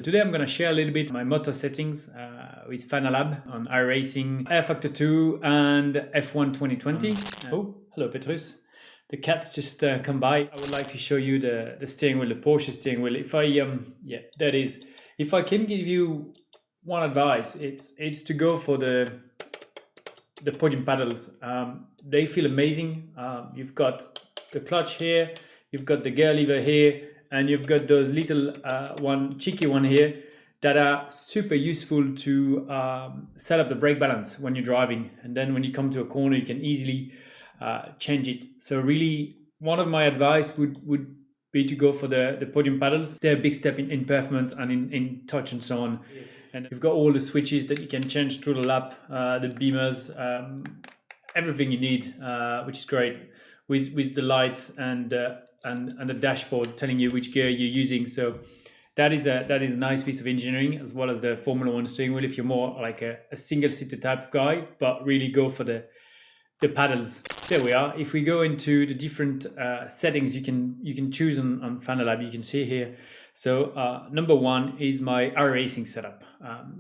today I'm going to share a little bit my motor settings with Fanalab on iRacing, Air Factor 2 and F1 2020. Oh, hello Petrus. The cats just come by. I would like to show you the steering wheel, the Porsche steering wheel. If I can give you one advice, it's to go for the podium paddles. They feel amazing. You've got the clutch here, you've got the gear lever here, and you've got those little cheeky one here that are super useful to set up the brake balance when you're driving. And then when you come to a corner, you can easily change it. So really, one of my advice would be to go for the podium paddles. They're a big step in performance and in touch and so on. Yeah. And you've got all the switches that you can change through the lap, the beamers, everything you need, which is great, with the lights and the dashboard telling you which gear you're using. So that is a nice piece of engineering, as well as the Formula One steering wheel if you're more like a single-seater type of guy, but really go for the paddles. There we are. If we go into the different settings you can choose on Fanalab, you can see here. So number one is my iRacing setup.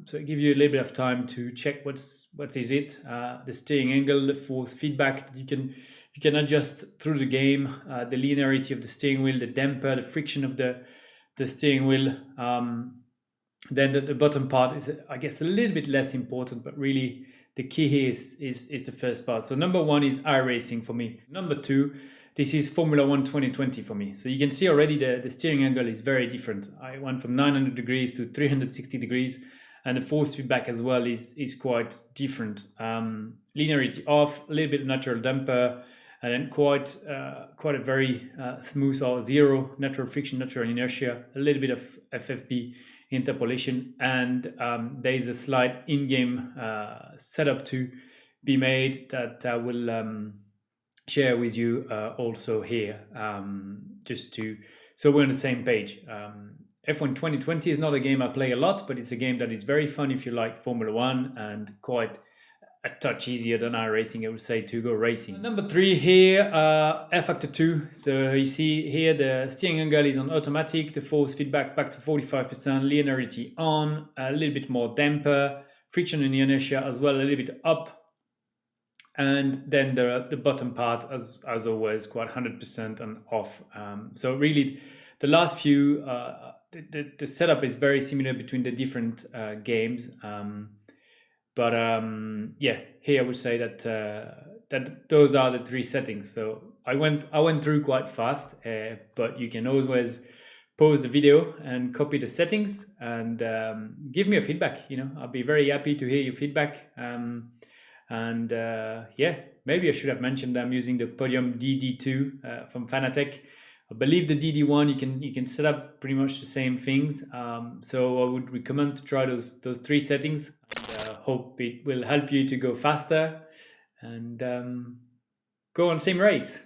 So it gives you a little bit of time to check what is it, the steering angle, the force feedback that you can adjust through the game, the linearity of the steering wheel, the damper, the friction of the steering wheel. Then the bottom part is, I guess, a little bit less important, but really the key here is the first part. So number one is iRacing for me. Number two, this is Formula One 2020 for me. So you can see already the steering angle is very different. I went from 900 degrees to 360 degrees, and the force feedback as well is quite different. Linearity off, a little bit of natural damper, and then quite a very smooth or zero natural friction, natural inertia, a little bit of FFP interpolation, and there is a slight in-game setup to be made that I will share with you also here, so we're on the same page. F1 2020 is not a game I play a lot, but it's a game that is very fun if you like Formula One, and quite a touch easier than iRacing, I would say, to go racing. Number three here, Air Factor 2. So you see here the steering angle is on automatic, the force feedback back to 45%, linearity on, a little bit more damper, friction and inertia as well, a little bit up. And then the bottom part, as always, quite 100% and off. So really, the last few, the setup is very similar between the different games. But here I would say that those are the three settings. So I went through quite fast, but you can always pause the video and copy the settings and give me a feedback. I'll be very happy to hear your feedback. Maybe I should have mentioned I'm using the Podium DD2 from Fanatec. I believe the DD1 you can set up pretty much the same things. So I would recommend to try those three settings. And, hope it will help you to go faster and go on sim race.